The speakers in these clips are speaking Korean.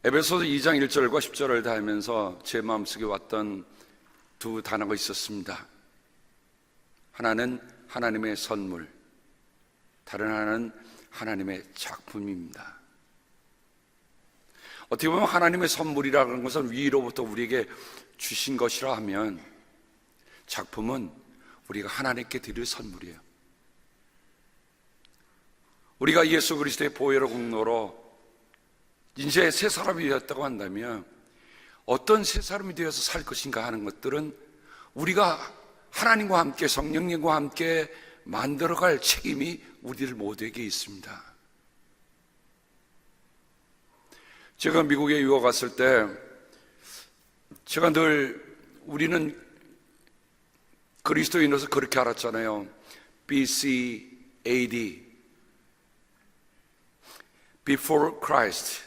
에베소서 2장 1절과 10절을 다하면서 제 마음속에 왔던 두 단어가 있었습니다. 하나는 하나님의 선물, 다른 하나는 하나님의 작품입니다. 어떻게 보면 하나님의 선물이라는 것은 위로부터 우리에게 주신 것이라 하면, 작품은 우리가 하나님께 드릴 선물이에요. 우리가 예수 그리스도의 보혈의 공로로 이제 새 사람이 되었다고 한다면 어떤 새 사람이 되어서 살 것인가 하는 것들은 우리가 하나님과 함께 성령님과 함께 만들어갈 책임이 우리들 모두에게 있습니다. 제가 미국에 유학 갔을 때 제가 늘, 우리는 그리스도인으로서 그렇게 알았잖아요. BC, AD, Before Christ,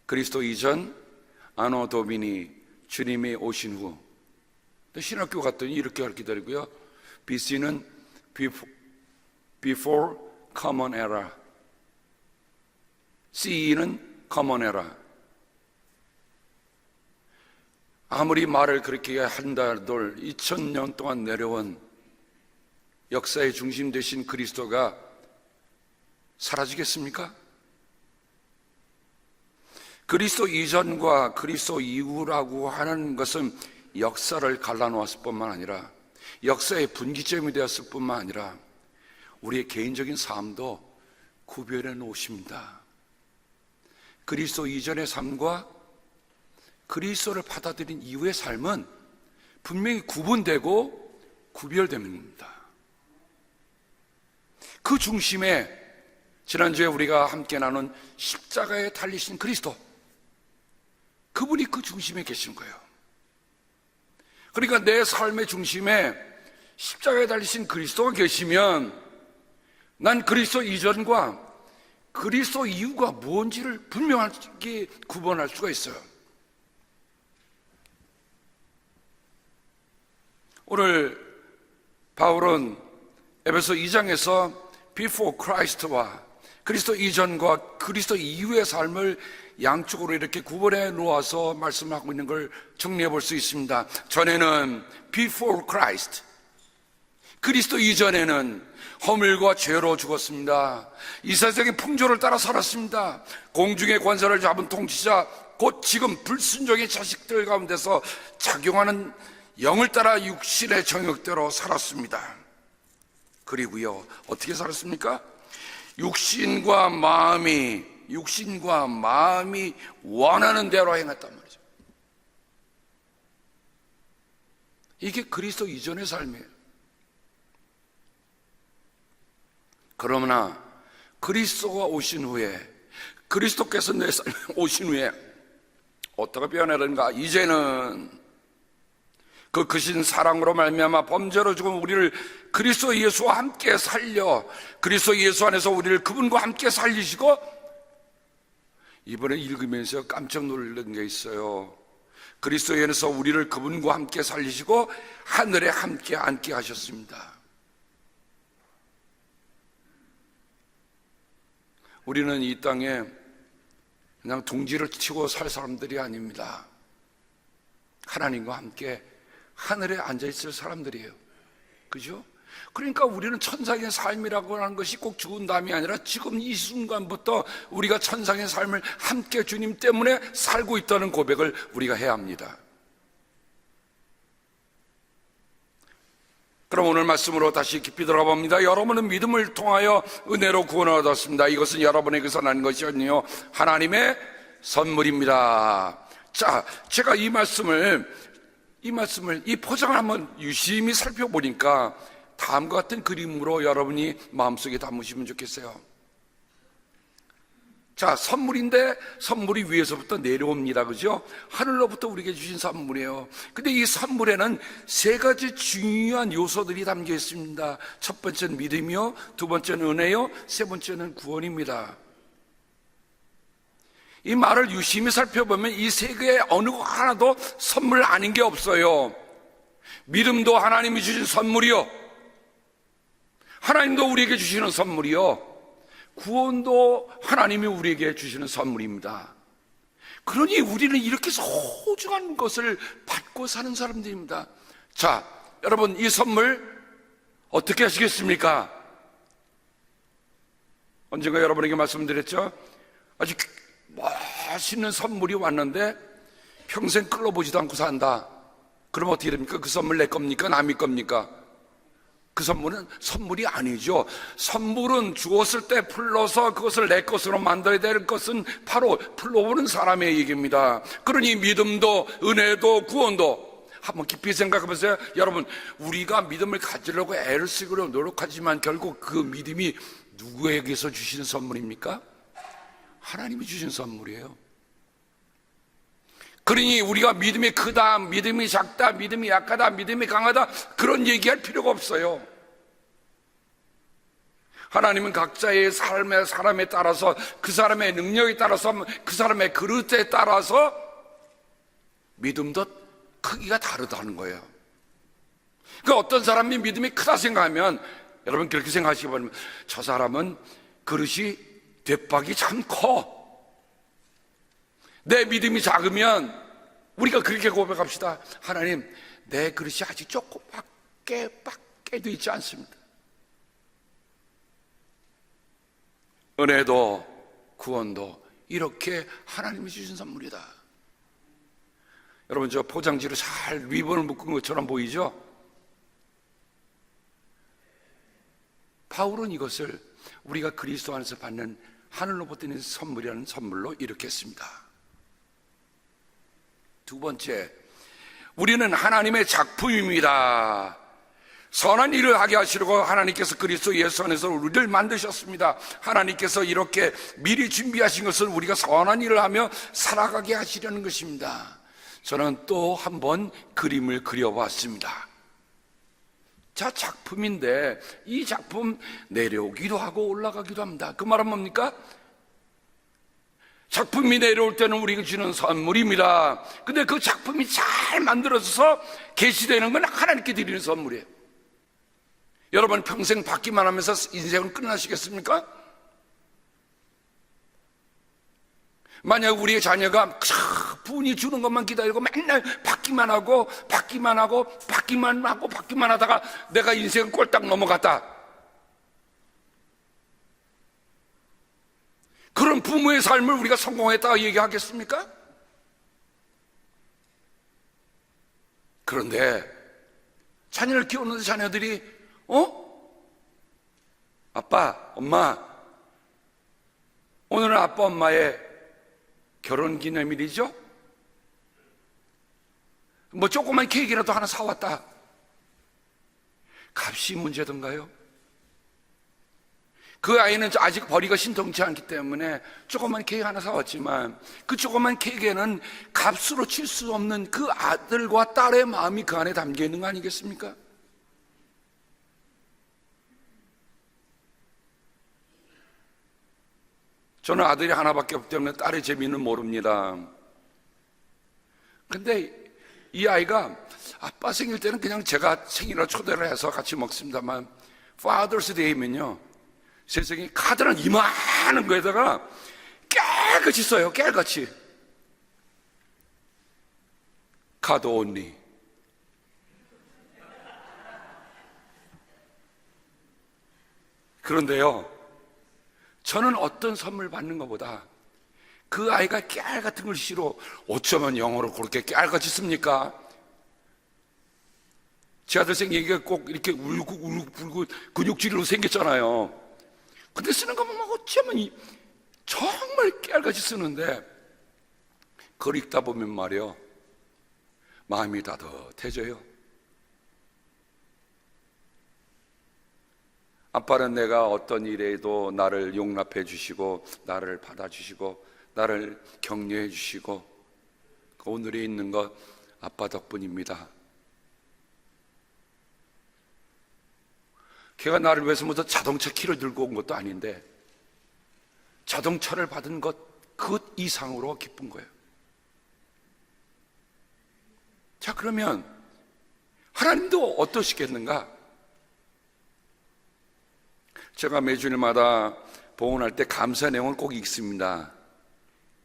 그리스도 이전, 아노 도미니, 주님이 오신 후. 신학교 갔더니 이렇게 가르치더라고요. BC는 Before Common Era, CE는 Common Era. 아무리 말을 그렇게 한다들 2000년 동안 내려온 역사의 중심 되신 그리스도가 사라지겠습니까? 그리스도 이전과 그리스도 이후라고 하는 것은 역사를 갈라놓았을 뿐만 아니라, 역사의 분기점이 되었을 뿐만 아니라 우리의 개인적인 삶도 구별해 놓으십니다. 그리스도 이전의 삶과 그리스도를 받아들인 이후의 삶은 분명히 구분되고 구별됩니다. 그 중심에 지난주에 우리가 함께 나눈 십자가에 달리신 그리스도, 그분이 그 중심에 계신 거예요. 그러니까 내 삶의 중심에 십자가에 달리신 그리스도가 계시면 난 그리스도 이전과 그리스도 이후가 무엇인지를 분명하게 구분할 수가 있어요. 오늘 바울은 에베소 2장에서 Before Christ와 그리스도 이전과 그리스도 이후의 삶을 양쪽으로 이렇게 구분해 놓아서 말씀하고 있는 걸 정리해 볼 수 있습니다. 전에는 Before Christ, 그리스도 이전에는 허물과 죄로 죽었습니다. 이 세상의 풍조를 따라 살았습니다. 공중의 권세를 잡은 통치자, 곧 지금 불순종의 자식들 가운데서 작용하는 영을 따라 육신의 정욕대로 살았습니다. 그리고요, 어떻게 살았습니까? 육신과 마음이 원하는 대로 행했단 말이죠. 이게 그리스도 이전의 삶이에요. 그러나 그리스도가 오신 후에, 그리스도께서 내 삶에 오신 후에 어떻게 변하는가? 이제는 그 크신 사랑으로 말미암아 범죄로 죽은 우리를 그리스도 예수와 함께 살려, 그리스도 예수 안에서 우리를 그분과 함께 살리시고, 이번에 읽으면서 깜짝 놀란 게 있어요. 그리스도 안에서 우리를 그분과 함께 살리시고 하늘에 함께 앉게 하셨습니다. 우리는 이 땅에 그냥 둥지를 치고 살 사람들이 아닙니다. 하나님과 함께 하늘에 앉아있을 사람들이에요. 그죠? 그러니까 우리는 천상의 삶이라고 하는 것이 꼭 죽은 다음이 아니라 지금 이 순간부터 우리가 천상의 삶을 함께 주님 때문에 살고 있다는 고백을 우리가 해야 합니다. 그럼 오늘 말씀으로 다시 깊이 들어가 봅니다. 여러분은 믿음을 통하여 은혜로 구원을 얻었습니다. 이것은 여러분에게서 난 것이 아니요 하나님의 선물입니다. 자, 제가 이 포장을 한번 유심히 살펴보니까 다음과 같은 그림으로 여러분이 마음속에 담으시면 좋겠어요. 자, 선물인데 선물이 위에서부터 내려옵니다. 그죠? 하늘로부터 우리에게 주신 선물이에요. 근데 이 선물에는 세 가지 중요한 요소들이 담겨 있습니다. 첫 번째는 믿음이요, 두 번째는 은혜요, 세 번째는 구원입니다. 이 말을 유심히 살펴보면 이 세 개의 어느 하나도 선물 아닌 게 없어요. 믿음도 하나님이 주신 선물이요, 하나님도 우리에게 주시는 선물이요, 구원도 하나님이 우리에게 주시는 선물입니다. 그러니 우리는 이렇게 소중한 것을 받고 사는 사람들입니다. 자, 여러분, 이 선물 어떻게 하시겠습니까? 언젠가 여러분에게 말씀드렸죠? 아주 멋있는 선물이 왔는데 평생 끌어보지도 않고 산다. 그럼 어떻게 됩니까? 그 선물 내 겁니까? 남의 겁니까? 그 선물은 선물이 아니죠. 선물은 주었을 때 풀러서 그것을 내 것으로 만들어야 될 것은 바로 풀러오는 사람의 얘기입니다. 그러니 믿음도 은혜도 구원도 한번 깊이 생각해 보세요. 여러분, 우리가 믿음을 가지려고 애를 쓰고 노력하지만 결국 그 믿음이 누구에게서 주시는 선물입니까? 하나님이 주신 선물이에요. 그러니 우리가 믿음이 크다, 믿음이 작다, 믿음이 약하다, 믿음이 강하다 그런 얘기할 필요가 없어요. 하나님은 각자의 삶의 사람에 따라서 그 사람의 능력에 따라서 그 사람의 그릇에 따라서 믿음도 크기가 다르다는 거예요. 그러니까 어떤 사람이 믿음이 크다 생각하면 여러분 그렇게 생각하시기 바랍니다. 저 사람은 그릇이 대박이 참 커. 내 믿음이 작으면 우리가 그렇게 고백합시다. 하나님, 내 그릇이 아직 조금밖에 돼 있지 않습니다. 은혜도 구원도 이렇게 하나님이 주신 선물이다. 여러분, 저 포장지로 잘 리본을 묶은 것처럼 보이죠? 바울은 이것을 우리가 그리스도 안에서 받는 하늘로부터 있는 선물이라는 선물로 이렇게 했습니다. 두 번째, 우리는 하나님의 작품입니다. 선한 일을 하게 하시려고 하나님께서 그리스도 예수 안에서 우리를 만드셨습니다. 하나님께서 이렇게 미리 준비하신 것을 우리가 선한 일을 하며 살아가게 하시려는 것입니다. 저는 또 한 번 그림을 그려봤습니다. 자, 작품인데 이 작품 내려오기도 하고 올라가기도 합니다. 그 말은 뭡니까? 작품이 내려올 때는 우리가 주는 선물입니다. 근데 그 작품이 잘 만들어져서 계시되는 건 하나님께 드리는 선물이에요. 여러분, 평생 받기만 하면서 인생을 끝나시겠습니까? 만약 우리의 자녀가 부모님 주는 것만 기다리고 맨날 받기만 하고 받기만 하다가 내가 인생 꼴딱 넘어갔다. 그런 부모의 삶을 우리가 성공했다고 얘기하겠습니까? 그런데 자녀를 키우는데 자녀들이 아빠, 엄마, 오늘은 아빠, 엄마의 결혼기념일이죠? 뭐 조그만 케이크라도 하나 사왔다. 값이 문제던가요? 그 아이는 아직 벌이가 신통치 않기 때문에 조그만 케이크 하나 사왔지만 그 조그만 케이크에는 값으로 칠 수 없는 그 아들과 딸의 마음이 그 안에 담겨 있는 거 아니겠습니까? 저는 아들이 하나밖에 없기 때문에 딸의 재미는 모릅니다. 근데 이 아이가 아빠 생일 때는 그냥 제가 생일을 초대를 해서 같이 먹습니다만 Father's Day면요, 세상에 카드는 이만한 거에다가 깨알같이 써요. 깨알같이. 카드 온리. 그런데요, 저는 어떤 선물 받는 것보다 그 아이가 깨알 같은 걸 싫어. 어쩌면 영어로 그렇게 깨알같이 씁니까? 제 아들 생기가 꼭 이렇게 울고 근육질로 생겼잖아요. 근데 쓰는 거 보면 어쩌면 정말 깨알같이 쓰는데 그걸 읽다 보면 말이요, 마음이 따뜻해져요. 아빠는 내가 어떤 일에도 나를 용납해 주시고 나를 받아주시고 나를 격려해 주시고 오늘에 있는 것 아빠 덕분입니다. 걔가 나를 위해서 무슨 자동차 키를 들고 온 것도 아닌데 자동차를 받은 것 그 이상으로 기쁜 거예요. 자, 그러면 하나님도 어떠시겠는가? 제가 매주일마다 봉헌할 때 감사 내용을 꼭 읽습니다.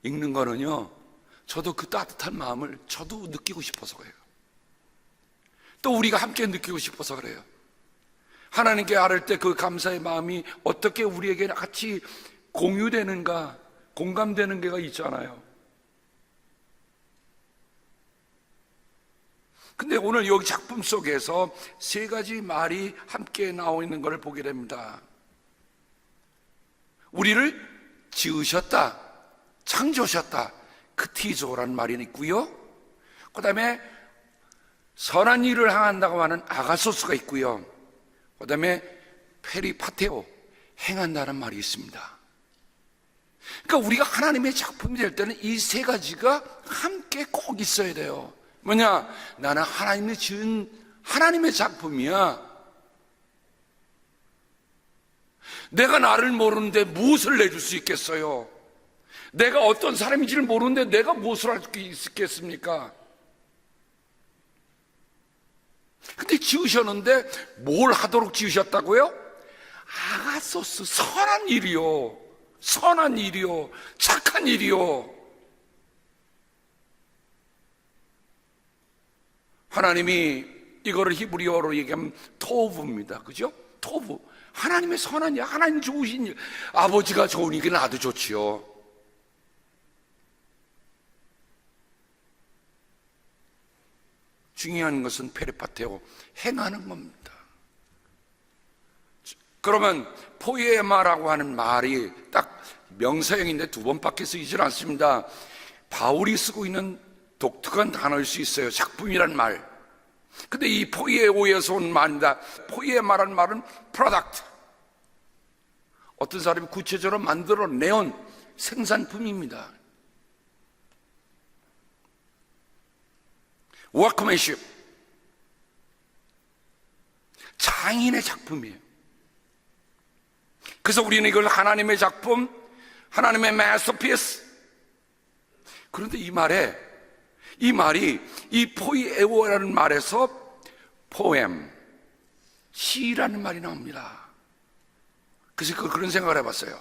읽는 거는요, 저도 그 따뜻한 마음을 저도 느끼고 싶어서 그래요. 또 우리가 함께 느끼고 싶어서 그래요. 하나님께 아뢰 때 그 감사의 마음이 어떻게 우리에게 같이 공유되는가, 공감되는 게가 있잖아요. 근데 오늘 여기 작품 속에서 세 가지 말이 함께 나와 있는 것을 보게 됩니다. 우리를 지으셨다, 창조하셨다, 크티조라는 말이 있고요. 그 다음에 선한 일을 행한다고 하는 아가소스가 있고요. 그 다음에 페리파테오, 행한다는 말이 있습니다. 그러니까 우리가 하나님의 작품이 될 때는 이 세 가지가 함께 꼭 있어야 돼요. 뭐냐? 나는 하나님이 지은 하나님의 작품이야. 내가 나를 모르는데 무엇을 내줄 수 있겠어요? 내가 어떤 사람인지를 모르는데 내가 무엇을 할 수 있겠습니까? 근데 지으셨는데 뭘 하도록 지으셨다고요? 아가소스, 선한 일이요. 선한 일이요. 착한 일이요. 하나님이 이거를 히브리어로 얘기하면 토부입니다. 그죠? 토부. 하나님의 선한 일, 하나님 좋으신 일. 아버지가 좋으니까 나도 좋지요. 중요한 것은 페리파테오, 행하는 겁니다. 그러면 포이에마라고 하는 말이 딱 명사형인데 두 번밖에 쓰이질 않습니다. 바울이 쓰고 있는 독특한 단어일 수 있어요. 작품이란 말. 근데 이 포이에오에서 온 말입니다. 포이에마라는 말은 프로덕트. 어떤 사람이 구체적으로 만들어내온 생산품입니다. 워크맨십, 장인의 작품이에요. 그래서 우리는 이걸 하나님의 작품, 하나님의 마스터피스. 그런데 이 말이 이 포이에오라는 말에서 포엠, 시라는 말이 나옵니다. 그래서 그런 생각을 해봤어요.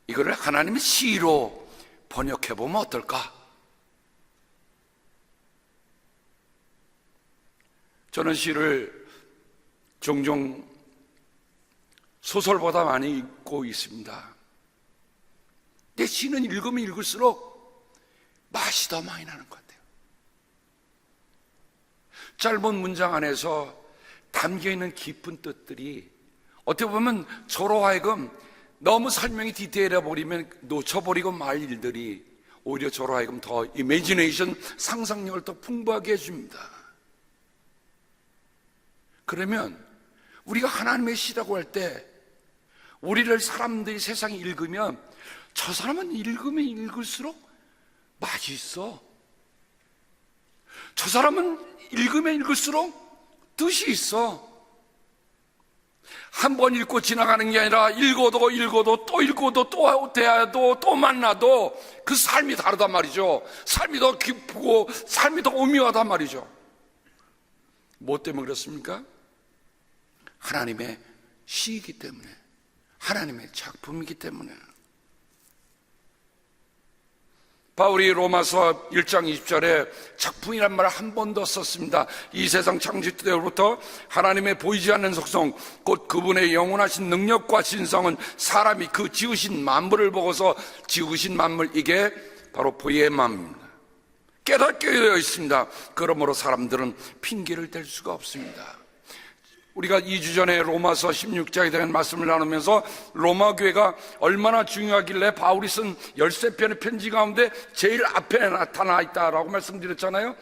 이거를 하나님의 시로 번역해보면 어떨까? 저는 시를 종종 소설보다 많이 읽고 있습니다. 근데 시는 읽으면 읽을수록 맛이 더 많이 나는 것 같아요. 짧은 문장 안에서 담겨있는 깊은 뜻들이 어떻게 보면 저로 하여금 너무 설명이 디테일해 버리면 놓쳐버리고 말 일들이 오히려 저로 하여금 더 이미지네이션, 상상력을 더 풍부하게 해줍니다. 그러면 우리가 하나님의 시라고 할 때 우리를 사람들이 세상에 읽으면 저 사람은 읽으면 읽을수록 맛이 있어. 저 사람은 읽으면 읽을수록 뜻이 있어. 한 번 읽고 지나가는 게 아니라 읽어도 또 읽어도 또 대해도 또 만나도 그 삶이 다르단 말이죠. 삶이 더 깊고 삶이 더 오묘하단 말이죠. 뭐 때문에 그렇습니까? 하나님의 시이기 때문에, 하나님의 작품이기 때문에. 바울이 로마서 1장 20절에 작품이란 말을 한 번 더 썼습니다. 이 세상 창조 때로부터 하나님의 보이지 않는 속성, 곧 그분의 영원하신 능력과 신성은 사람이 그 지으신 만물을 보고서 지으신 만물, 이게 바로 포이에마입니다. 깨닫게 되어 있습니다. 그러므로 사람들은 핑계를 댈 수가 없습니다. 우리가 2주 전에 로마서 16장에 대한 말씀을 나누면서 로마 교회가 얼마나 중요하길래 바울이 쓴 13편의 편지 가운데 제일 앞에 나타나 있다라고 말씀드렸잖아요.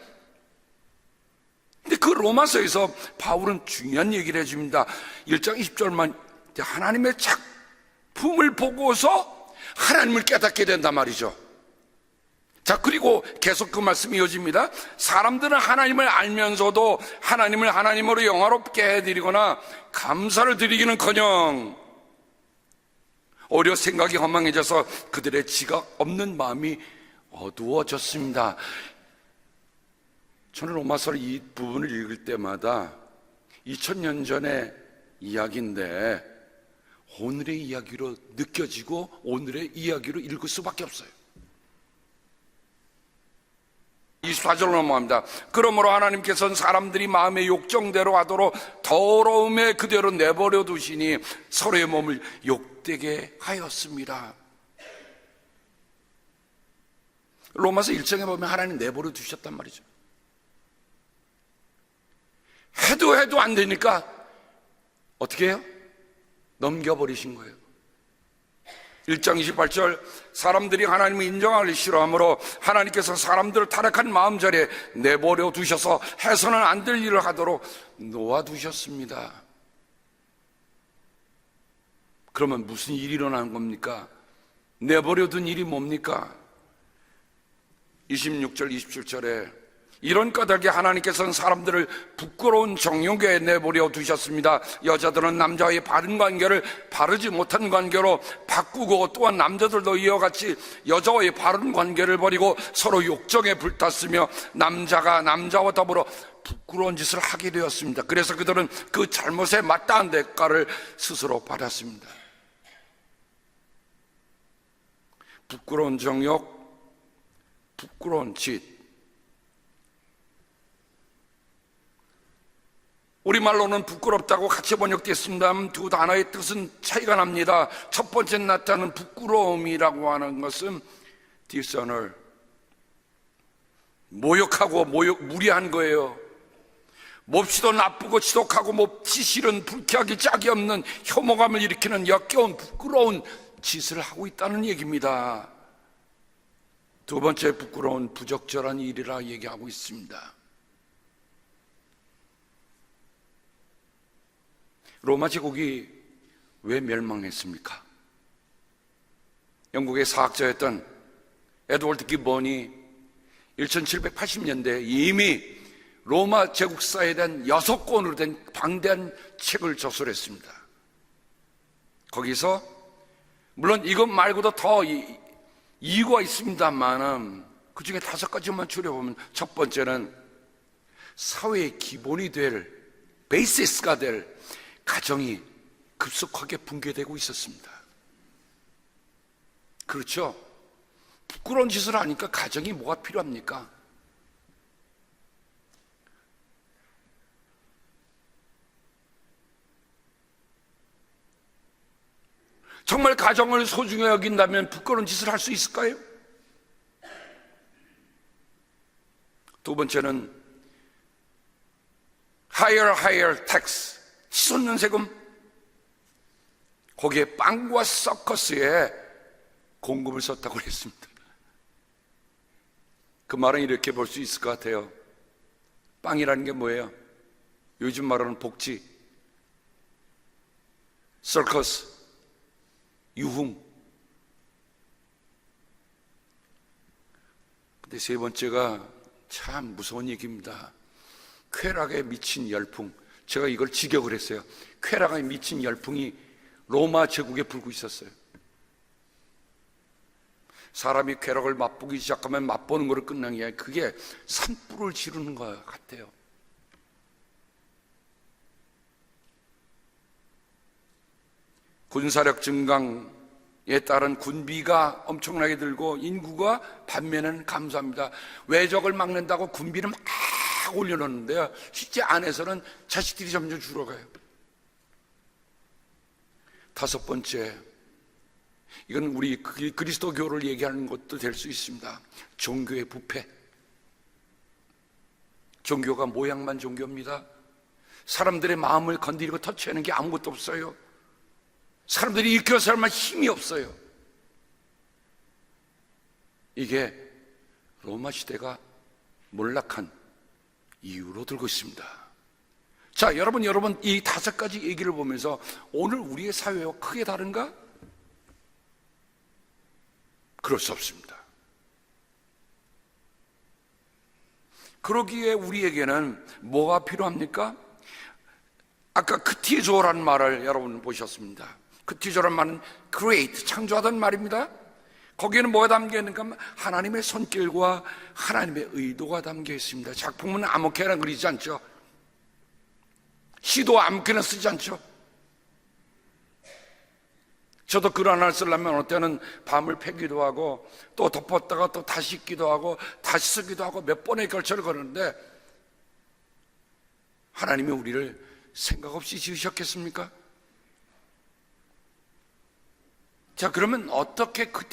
근데 그 로마서에서 바울은 중요한 얘기를 해줍니다. 1장 20절만 하나님의 작품을 보고서 하나님을 깨닫게 된단 말이죠. 자, 그리고 계속 그 말씀이 이어집니다. 사람들은 하나님을 알면서도 하나님을 하나님으로 영화롭게 해드리거나 감사를 드리기는커녕 오히려 생각이 허망해져서 그들의 지각 없는 마음이 어두워졌습니다. 저는 로마서 이 부분을 읽을 때마다 2000년 전의 이야기인데 오늘의 이야기로 느껴지고 오늘의 이야기로 읽을 수밖에 없어요. 24절로 넘어갑니다. 그러므로 하나님께서는 사람들이 마음의 욕정대로 하도록 더러움에 그대로 내버려 두시니 서로의 몸을 욕되게 하였습니다. 로마서 1장에 보면 하나님 내버려 두셨단 말이죠. 해도 안 되니까 어떻게 해요? 넘겨버리신 거예요. 1장 28절 사람들이 하나님을 인정하기 싫어하므로 하나님께서 사람들을 타락한 마음자리에 내버려 두셔서 해서는 안 될 일을 하도록 놓아두셨습니다. 그러면 무슨 일이 일어나는 겁니까? 내버려 둔 일이 뭡니까? 26절 27절에 이런 까닭에 하나님께서는 사람들을 부끄러운 정욕에 내버려 두셨습니다. 여자들은 남자와의 바른 관계를 바르지 못한 관계로 바꾸고 또한 남자들도 이와 같이 여자와의 바른 관계를 버리고 서로 욕정에 불탔으며 남자가 남자와 더불어 부끄러운 짓을 하게 되었습니다. 그래서 그들은 그 잘못에 마땅한 대가를 스스로 받았습니다. 부끄러운 정욕, 부끄러운 짓. 우리말로는 부끄럽다고 같이 번역됐습니다만 두 단어의 뜻은 차이가 납니다. 첫 번째 나타나는 부끄러움이라고 하는 것은 dishonor, 모욕하고 무리한 거예요. 몹시도 나쁘고 지독하고 몹시 싫은 불쾌하기 짝이 없는 혐오감을 일으키는 역겨운 부끄러운 짓을 하고 있다는 얘기입니다. 두 번째 부끄러운 부적절한 일이라 얘기하고 있습니다. 로마 제국이 왜 멸망했습니까? 영국의 사학자였던 에드워드 기본이 1780년대에 이미 로마 제국사에 대한 6권으로 된 방대한 책을 저술했습니다. 거기서 물론 이것 말고도 더 이유가 있습니다만 그 중에 5가지만 줄여보면 첫 번째는 사회의 기본이 될 베이시스가 될 가정이 급속하게 붕괴되고 있었습니다. 그렇죠? 부끄러운 짓을 하니까 가정이 뭐가 필요합니까? 정말 가정을 소중히 여긴다면 부끄러운 짓을 할 수 있을까요? 두 번째는 higher tax, 치솟는 세금. 거기에 빵과 서커스에 공급을 썼다고 했습니다. 그 말은 이렇게 볼 수 있을 것 같아요. 빵이라는 게 뭐예요? 요즘 말하는 복지, 서커스, 유흥. 근데 세 번째가 참 무서운 얘기입니다. 쾌락에 미친 열풍. 제가 이걸 직역을 했어요. 쾌락에 미친 열풍이 로마 제국에 불고 있었어요. 사람이 쾌락을 맛보기 시작하면 맛보는 거로 끝나는 게 아니라 그게 산불을 지르는 것 같아요. 군사력 증강에 따른 군비가 엄청나게 들고 인구가 반면에는 감소합니다. 외적을 막는다고 군비를 막 올려놓는데요, 실제 안에서는 자식들이 점점 줄어가요. 다섯 번째, 이건 우리 그리스도교를 얘기하는 것도 될 수 있습니다. 종교의 부패. 종교가 모양만 종교입니다. 사람들의 마음을 건드리고 터치하는 게 아무것도 없어요. 사람들이 일으켜서 할 만 힘이 없어요. 이게 로마 시대가 몰락한 이유로 들고 있습니다. 자, 여러분 이 5가지 얘기를 보면서 오늘 우리의 사회와 크게 다른가? 그럴 수 없습니다. 그러기에 우리에게는 뭐가 필요합니까? 아까 크티조라는 말을 여러분 보셨습니다. 크티조라는 말은 create, 창조하다는 말입니다. 거기에는 뭐가 담겨 있는가 하면 하나님의 손길과 하나님의 의도가 담겨 있습니다. 작품은 아무렇게나 그리지 않죠. 시도 아무렇게나 쓰지 않죠. 저도 글 하나 쓰려면 어느 때는 밤을 패기도 하고 또 덮었다가 또 다시 읽기도 하고 다시 쓰기도 하고 몇 번의 결철을 거르는데, 하나님이 우리를 생각 없이 지으셨겠습니까? 자, 그러면 어떻게 그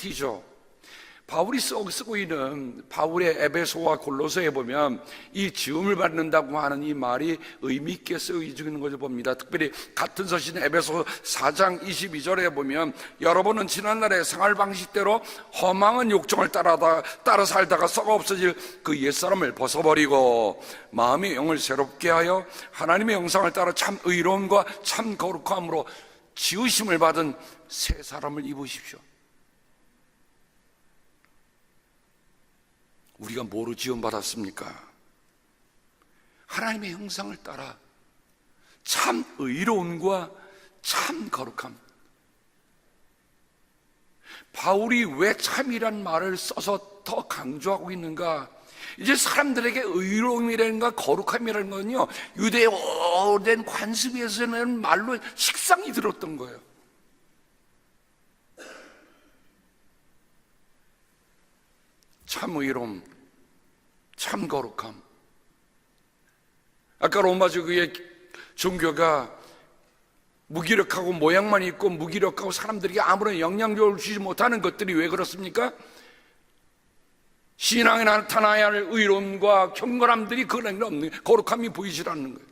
바울이 쓰고 있는 바울의 에베소와 골로새에 보면 이 지음을 받는다고 하는 이 말이 의미 있게 쓰여지고 있는 것을 봅니다. 특별히 같은 서신 에베소 4장 22절에 보면, 여러분은 지난날의 생활 방식대로 허망한 욕정을 따라 살다가 썩어 없어질 그 옛사람을 벗어버리고 마음의 영을 새롭게 하여 하나님의 형상을 따라 참 의로움과 참 거룩함으로 지으심을 받은 새 사람을 입으십시오. 우리가 뭐로 지음받았습니까? 하나님의 형상을 따라 참 의로움과 참 거룩함. 바울이 왜 참이란 말을 써서 더 강조하고 있는가? 이제 사람들에게 의로움이라든가 거룩함이라는 건요, 유대의 오랜 관습에서는 말로 식상이 들었던 거예요. 참 의로움, 참 거룩함. 아까 로마 제국의 종교가 무기력하고 모양만 있고 무기력하고 사람들에게 아무런 영향력을 주지 못하는 것들이 왜 그렇습니까? 신앙에 나타나야 할 의로움과 경건함들이 그 안에 없는, 거룩함이 보이질 않는 거예요.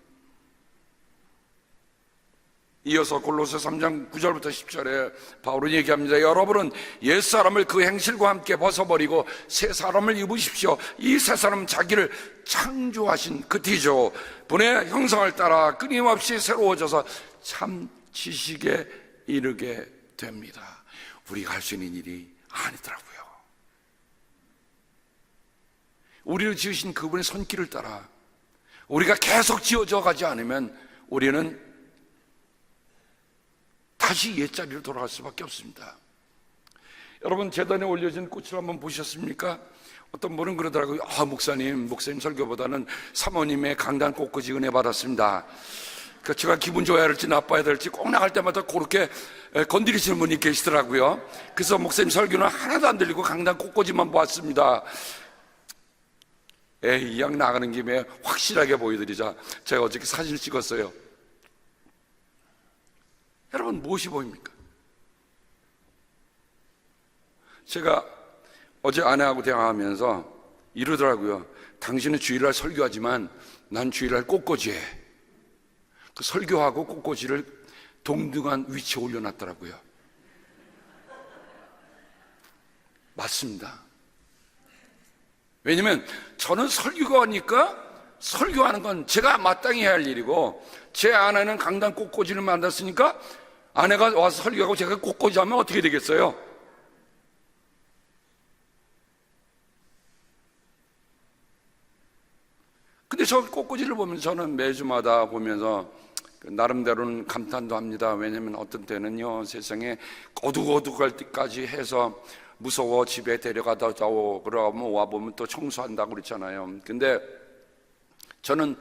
이어서 골로새 3장 9절부터 10절에 바울은 얘기합니다. 여러분은 옛사람을 그 행실과 함께 벗어버리고 새 사람을 입으십시오. 이 새 사람은 자기를 창조하신 그티죠 분의 형상을 따라 끊임없이 새로워져서 참 지식에 이르게 됩니다. 우리가 할 수 있는 일이 아니더라고요. 우리를 지으신 그분의 손길을 따라 우리가 계속 지어져 가지 않으면 우리는 다시 옛자리로 돌아갈 수밖에 없습니다. 여러분, 제단에 올려진 꽃을 한번 보셨습니까? 어떤 분은 그러더라고요. 목사님 설교보다는 사모님의 강단 꽃꽂이 은혜 받았습니다. 제가 기분 좋아야 할지 나빠야 될지 꼭 나갈 때마다 그렇게 건드리시는 분이 계시더라고요. 그래서 목사님 설교는 하나도 안 들리고 강단 꽃꽂이만 보았습니다. 이왕 나가는 김에 확실하게 보여드리자. 제가 어저께 사진을 찍었어요. 여러분, 무엇이 보입니까? 제가 어제 아내하고 대화하면서 이러더라고요. 당신은 주일날 설교하지만 난 주일날 꽃꽂이해. 그 설교하고 꽃꽂이를 동등한 위치에 올려놨더라고요. 맞습니다. 왜냐면 저는 설교하니까 설교하는 건 제가 마땅히 해야 할 일이고, 제 아내는 강단 꽃꽂이를 만났으니까 아내가 와서 설교하고 제가 꽃꽂이 하면 어떻게 되겠어요? 근데 저 꽃꽂이를 보면서 저는 매주마다 보면서 나름대로는 감탄도 합니다. 왜냐면 어떤 때는요, 세상에 어둑어둑할 때까지 해서 무서워 집에 데려가다 자고 그러면 와보면 또 청소한다고 그랬잖아요. 근데 저는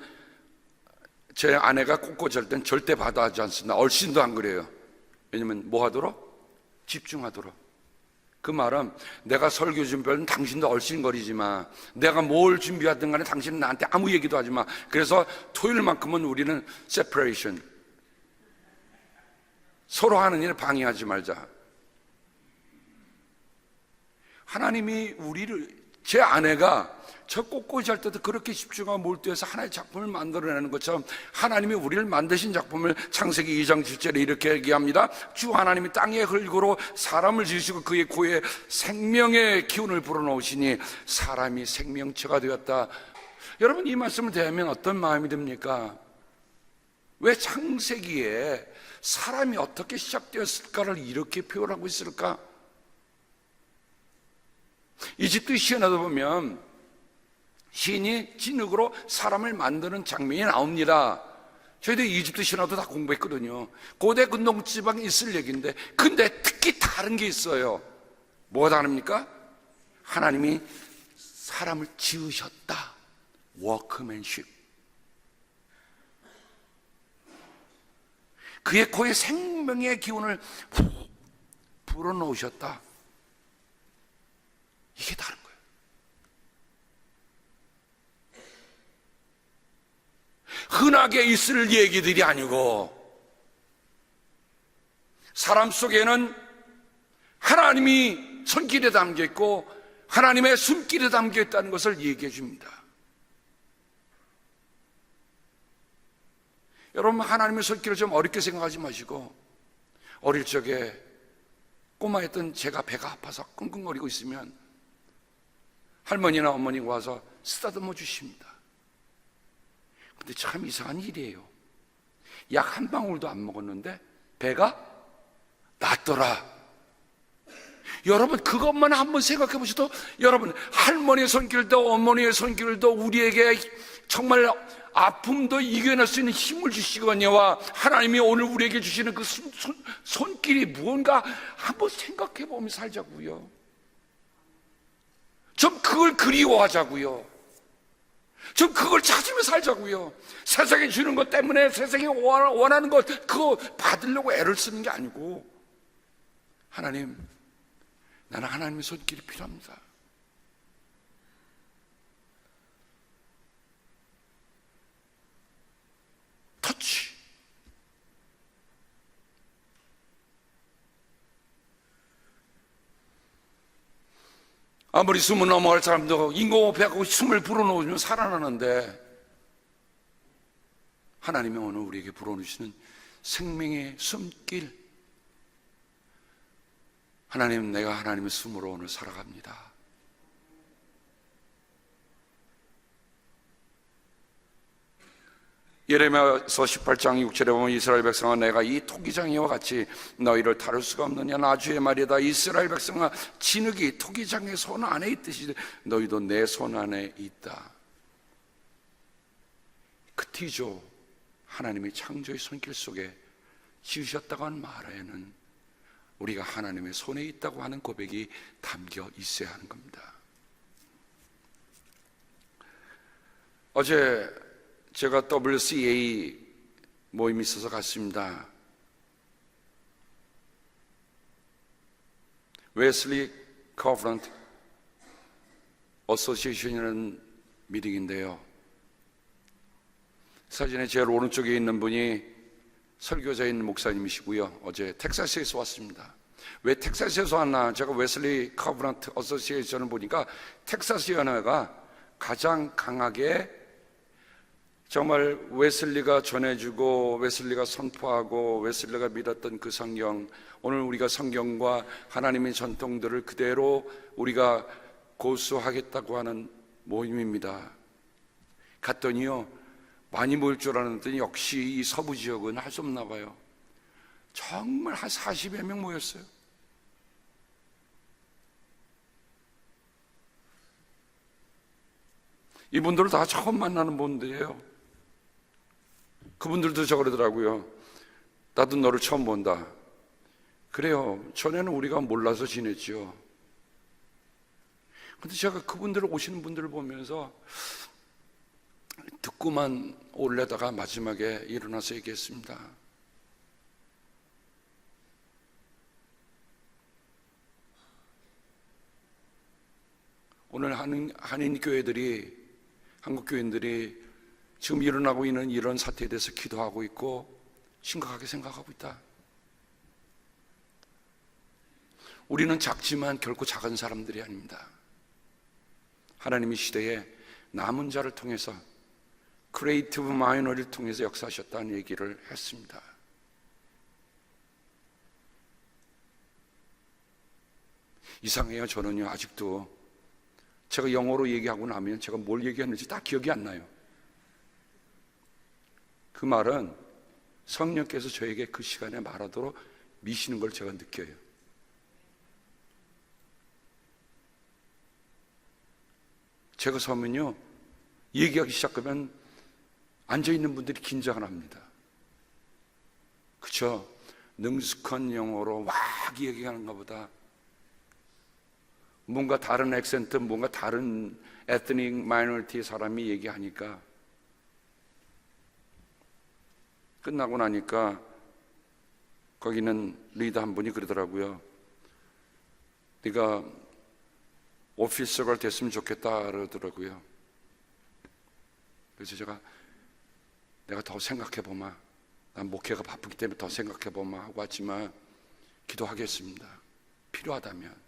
제 아내가 꽃꽂이 할 땐 절대 받아하지 않습니다. 얼씬도 안 그래요. 왜냐면 뭐 하도록? 집중하도록. 그 말은 내가 설교 준비하면 당신도 얼씬거리지 마. 내가 뭘 준비하든 간에 당신은 나한테 아무 얘기도 하지 마. 그래서 토요일만큼은 우리는 separation. 서로 하는 일을 방해하지 말자. 하나님이 제 아내가 저 꽃꽂이 할 때도 그렇게 집중하고 몰두해서 하나의 작품을 만들어내는 것처럼 하나님이 우리를 만드신 작품을 창세기 2장 7절에 이렇게 얘기합니다. 주 하나님이 땅의 흙으로 사람을 지으시고 그의 코에 생명의 기운을 불어넣으시니 사람이 생명체가 되었다. 여러분, 이 말씀을 대하면 어떤 마음이 듭니까? 왜 창세기에 사람이 어떻게 시작되었을까를 이렇게 표현하고 있을까? 이집트 시에나도 보면 신이 진흙으로 사람을 만드는 장면이 나옵니다. 저희도 이집트 신화도 다 공부했거든요. 고대 근동지방에 있을 얘기인데, 근데 특히 다른 게 있어요. 뭐가 다릅니까? 하나님이 사람을 지으셨다. 워크맨십. 그의 코에 생명의 기운을 불어넣으셨다. 이게 다른 거예요. 흔하게 있을 얘기들이 아니고 사람 속에는 하나님이 손길에 담겨 있고 하나님의 숨길에 담겨 있다는 것을 얘기해 줍니다. 여러분, 하나님의 손길을 좀 어렵게 생각하지 마시고, 어릴 적에 꼬마였던 제가 배가 아파서 끙끙거리고 있으면 할머니나 어머니가 와서 쓰다듬어 주십니다. 근데 참 이상한 일이에요. 약 한 방울도 안 먹었는데 배가 낫더라. 여러분, 그것만 한번 생각해 보셔도, 여러분, 할머니의 손길도 어머니의 손길도 우리에게 정말 아픔도 이겨낼 수 있는 힘을 주시거니와 하나님이 오늘 우리에게 주시는 그 손길이 무언가 한번 생각해 보면 살자고요. 좀 그걸 그리워하자고요. 좀 그걸 찾으며 살자고요. 세상에 주는 것 때문에 세상에 원하는 것 그거 받으려고 애를 쓰는 게 아니고, 하나님, 나는 하나님의 손길이 필요합니다. 터치. 아무리 숨을 넘어갈 사람도 인공호흡하고 숨을 불어넣으면 살아나는데, 하나님이 오늘 우리에게 불어넣으시는 생명의 숨길, 하나님, 내가 하나님의 숨으로 오늘 살아갑니다. 예레미야서 18장 6절에 보면 이스라엘 백성아, 내가 이 토기장이와 같이 너희를 다룰 수가 없느냐. 나 주의 말이다. 이스라엘 백성아, 진흙이 토기장의 손 안에 있듯이 너희도 내 손 안에 있다. 그 티조, 하나님의 창조의 손길 속에 지으셨다고 하는 말에는 우리가 하나님의 손에 있다고 하는 고백이 담겨 있어야 하는 겁니다. 어제 제가 WCA 모임이 있어서 갔습니다. 웨슬리 커버넌트 어소시에이션이라는 미팅인데요, 사진에 제일 오른쪽에 있는 분이 설교자인 목사님이시고요, 어제 텍사스에서 왔습니다. 왜 텍사스에서 왔나? 제가 웨슬리 커버넌트 어소시에이션을 보니까 텍사스 연회가 가장 강하게 정말 웨슬리가 전해주고 웨슬리가 선포하고 웨슬리가 믿었던 그 성경, 오늘 우리가 성경과 하나님의 전통들을 그대로 우리가 고수하겠다고 하는 모임입니다. 갔더니요, 많이 모일 줄 알았더니 역시 이 서부 지역은 할 수 없나 봐요. 정말 한 40여 명 모였어요. 이분들은 다 처음 만나는 분들이에요. 그분들도 저 그러더라고요. 나도 너를 처음 본다. 그래요. 전에는 우리가 몰라서 지냈죠. 근데 제가 그분들 오시는 분들을 보면서 듣고만 올려다가 마지막에 일어나서 얘기했습니다. 오늘 한인 교회들이, 한국 교인들이 지금 일어나고 있는 이런 사태에 대해서 기도하고 있고 심각하게 생각하고 있다. 우리는 작지만 결코 작은 사람들이 아닙니다. 하나님이 시대에 남은 자를 통해서, 크리에이티브 마이너리를 통해서 역사하셨다는 얘기를 했습니다. 이상해요. 저는요, 아직도 제가 영어로 얘기하고 나면 제가 뭘 얘기했는지 다 기억이 안 나요. 그 말은 성령께서 저에게 그 시간에 말하도록 미시는 걸 제가 느껴요. 제가 서면요, 얘기하기 시작하면 앉아있는 분들이 긴장을 합니다. 그쵸? 능숙한 영어로 막 얘기하는 것보다 뭔가 다른 액센트, 뭔가 다른 에트닉 마이너리티 사람이 얘기하니까, 끝나고 나니까 거기는 리더 한 분이 그러더라고요. 네가 오피스가 됐으면 좋겠다 그러더라고요. 그래서 내가 더 생각해보마, 난 목회가 바쁘기 때문에 더 생각해보마 하고 왔지만 기도하겠습니다, 필요하다면.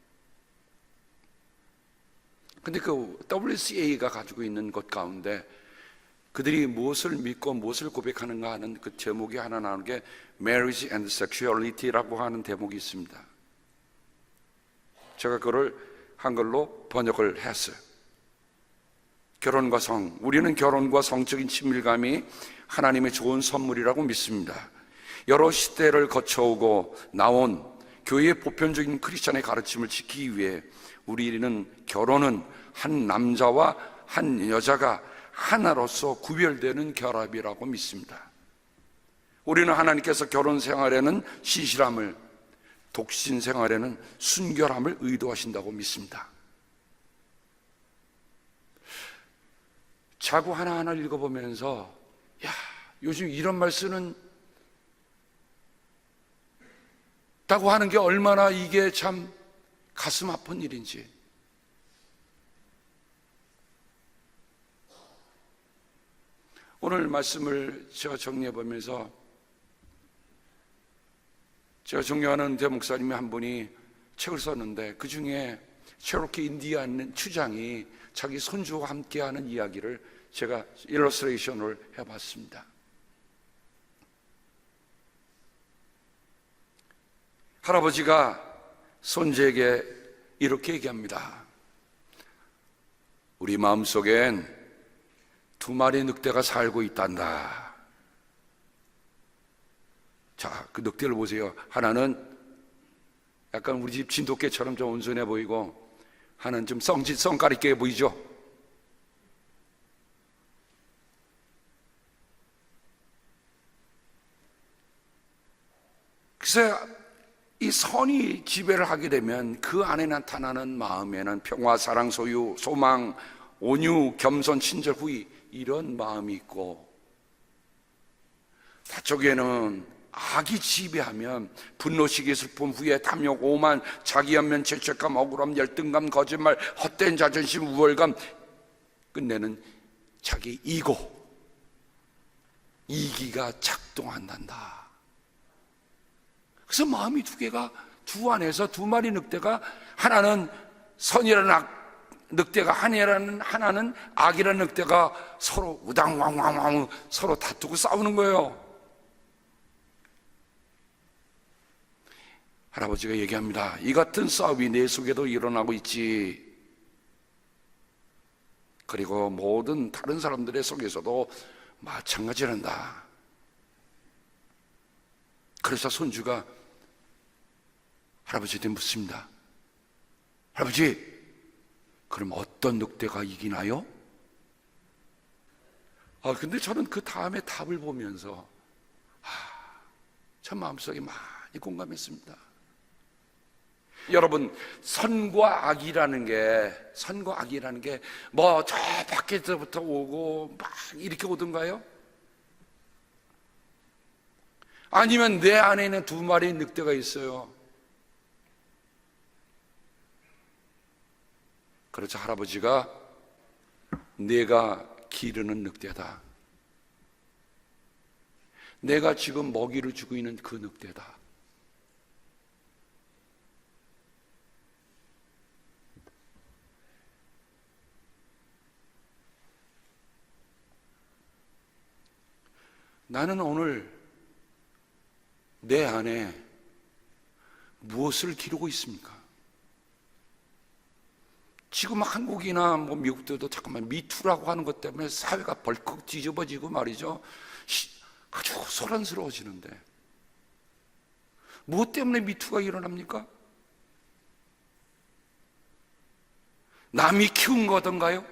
근데 그 WCA가 가지고 있는 것 가운데 그들이 무엇을 믿고 무엇을 고백하는가 하는 그 제목이 하나 나오는 게 Marriage and Sexuality라고 하는 대목이 있습니다. 제가 그걸 한글로 번역을 했어요. 결혼과 성, 우리는 결혼과 성적인 친밀감이 하나님의 좋은 선물이라고 믿습니다. 여러 시대를 거쳐오고 나온 교회의 보편적인 크리스찬의 가르침을 지키기 위해 우리는 결혼은 한 남자와 한 여자가 하나로서 구별되는 결합이라고 믿습니다. 우리는 하나님께서 결혼 생활에는 신실함을, 독신 생활에는 순결함을 의도하신다고 믿습니다. 자고 하나하나 읽어보면서 야, 요즘 이런 말 쓰는 다고 하는 게 얼마나 이게 참 가슴 아픈 일인지. 오늘 말씀을 제가 정리해 보면서 제가 존경하는 대목사님이 한 분이 책을 썼는데 그 중에 체로키 인디안 추장이 자기 손주와 함께하는 이야기를 제가 일러스트레이션을 해봤습니다. 할아버지가 손주에게 이렇게 얘기합니다. 우리 마음속엔 2마리 늑대가 살고 있단다. 자, 그 늑대를 보세요. 하나는 약간 우리 집 진돗개처럼 좀 온순해 보이고 하나는 좀 성깔 있게 보이죠. 그래서 이 선이 지배를 하게 되면 그 안에 나타나는 마음에는 평화, 사랑, 소유, 소망, 온유, 겸손, 친절, 후의, 이런 마음이 있고, 다쪽에는 악이 지배하면 분노, 시기, 슬픔, 후회, 탐욕, 오만, 자기연면, 죄책감, 억울함, 열등감, 거짓말, 헛된 자존심, 우월감, 끝내는 자기 이기가 작동한단다. 그래서 마음이 두 개가 두 안에서 2마리 늑대가, 하나는 선이라는 늑대가, 하나는 악이라는 늑대가 서로 우당왕왕왕 서로 다투고 싸우는 거예요. 할아버지가 얘기합니다. 이 같은 싸움이 내 속에도 일어나고 있지. 그리고 모든 다른 사람들의 속에서도 마찬가지란다. 그래서 손주가 할아버지한테 묻습니다. 할아버지, 그럼 어떤 늑대가 이기나요? 근데 저는 그 다음에 답을 보면서 저 마음속에 많이 공감했습니다. 여러분, 선과 악이라는 게 뭐 저 밖에서부터 오고 막 이렇게 오던가요? 아니면 내 안에는 2마리 늑대가 있어요. 그렇죠. 할아버지가 내가 기르는 늑대다. 내가 지금 먹이를 주고 있는 그 늑대다. 나는 오늘 내 안에 무엇을 기르고 있습니까? 지금 한국이나 뭐 미국도 잠깐만 미투라고 하는 것 때문에 사회가 벌컥 뒤집어지고 말이죠. 아주 소란스러워지는데 무엇 때문에 미투가 일어납니까? 남이 키운 거던가요?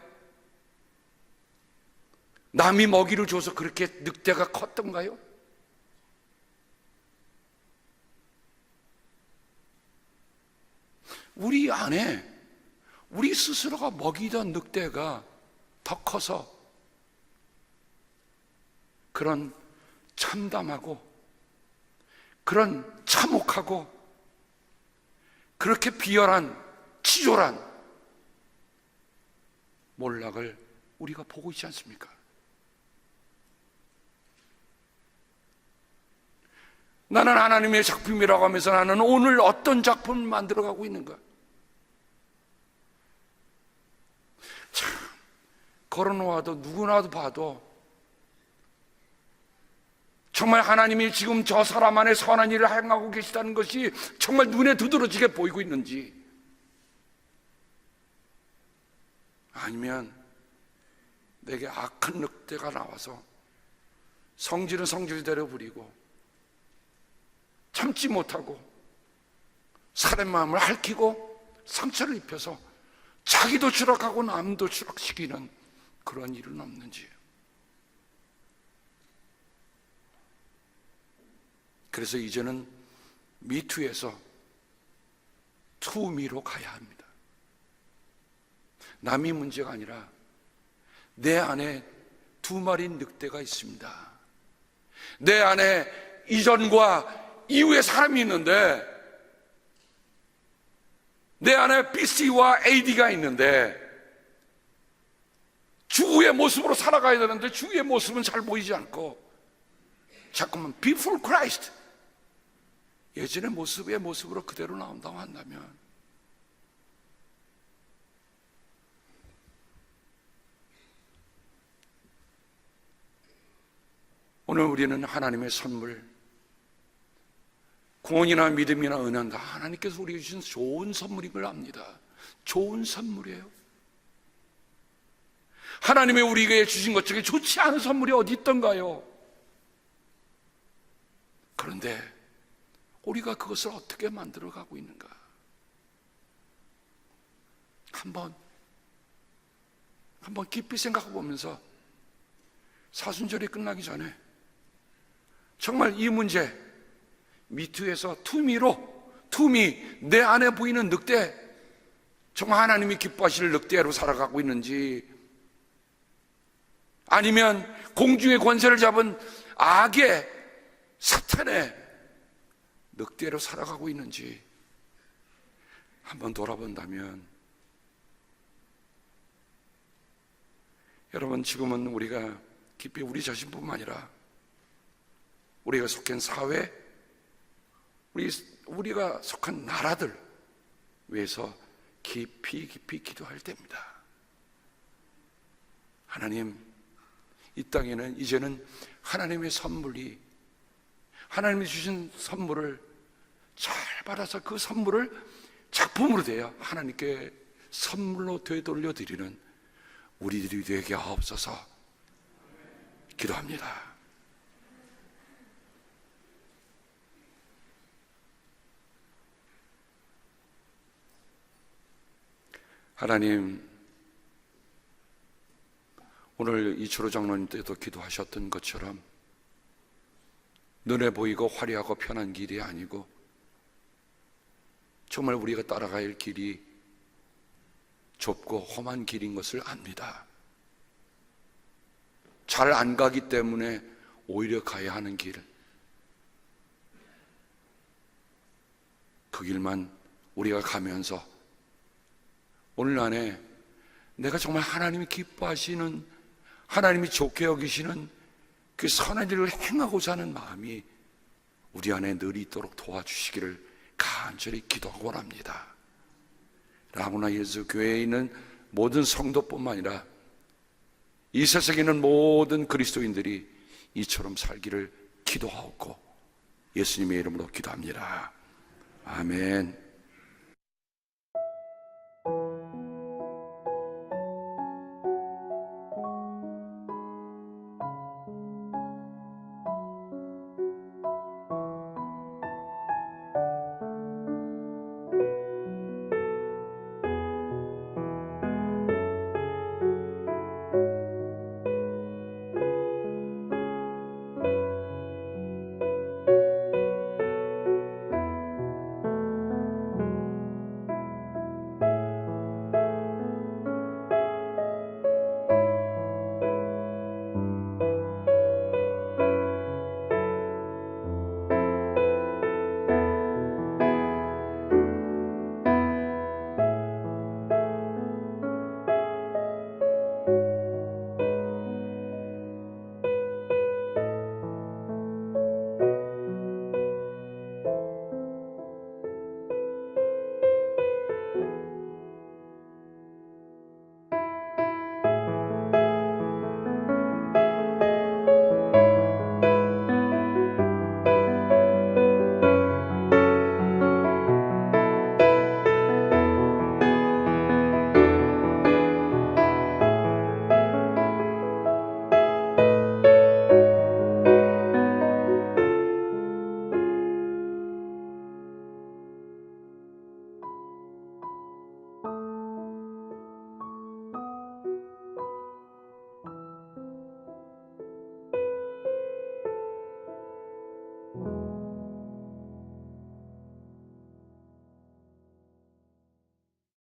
남이 먹이를 줘서 그렇게 늑대가 컸던가요? 우리 안에 우리 스스로가 먹이던 늑대가 더 커서 그런 참담하고 그런 참혹하고 그렇게 비열한 치졸한 몰락을 우리가 보고 있지 않습니까? 나는 하나님의 작품이라고 하면서 나는 오늘 어떤 작품을 만들어가고 있는가? 참, 걸어놓아도 누구나도 봐도 정말 하나님이 지금 저 사람 안에 선한 일을 행하고 계시다는 것이 정말 눈에 두드러지게 보이고 있는지, 아니면 내게 악한 늑대가 나와서 성질은 성질대로 부리고 참지 못하고 사람의 마음을 핥히고 상처를 입혀서 자기도 추락하고 남도 추락시키는 그런 일은 없는지. 그래서 이제는 미투에서 투미로 가야 합니다. 남이 문제가 아니라 내 안에 두 마리 늑대가 있습니다. 내 안에 이전과 이후의 사람이 있는데, 내 안에 BC와 AD가 있는데, 주의 모습으로 살아가야 되는데 주의 모습은 잘 보이지 않고 자꾸만 be for Christ, 예전의 모습으로 그대로 나온다고 한다면 오늘 우리는 하나님의 선물, 구원이나 믿음이나 은혜는 다 하나님께서 우리에게 주신 좋은 선물인 걸 압니다. 좋은 선물이에요. 하나님이 우리에게 주신 것 중에 좋지 않은 선물이 어디 있던가요? 그런데 우리가 그것을 어떻게 만들어가고 있는가? 한번 깊이 생각해 보면서 사순절이 끝나기 전에 정말 이 문제, 미투에서 투미, 내 안에 보이는 늑대, 정말 하나님이 기뻐하실 늑대로 살아가고 있는지, 아니면 공중의 권세를 잡은 악의 사탄의 늑대로 살아가고 있는지 한번 돌아본다면, 여러분, 지금은 우리가 깊이 우리 자신뿐만 아니라 우리가 속한 사회, 우리가 속한 나라들 위해서 깊이 기도할 때입니다. 하나님, 이 땅에는 이제는 하나님의 선물이, 하나님이 주신 선물을 잘 받아서 그 선물을 작품으로 대여 하나님께 선물로 되돌려 드리는 우리들이 되게 하옵소서 기도합니다. 하나님, 오늘 이철호 장로님 때도 기도하셨던 것처럼 눈에 보이고 화려하고 편한 길이 아니고 정말 우리가 따라가야 할 길이 좁고 험한 길인 것을 압니다. 잘 안 가기 때문에 오히려 가야 하는 길, 그 길만 우리가 가면서 오늘 안에 내가 정말 하나님이 기뻐하시는, 하나님이 좋게 여기시는 그 선한 일을 행하고자 하는 마음이 우리 안에 늘 있도록 도와주시기를 간절히 기도하고 원합니다. 라구나 예수 교회에 있는 모든 성도뿐만 아니라 이 세상에 있는 모든 그리스도인들이 이처럼 살기를 기도하옵고 예수님의 이름으로 기도합니다. 아멘.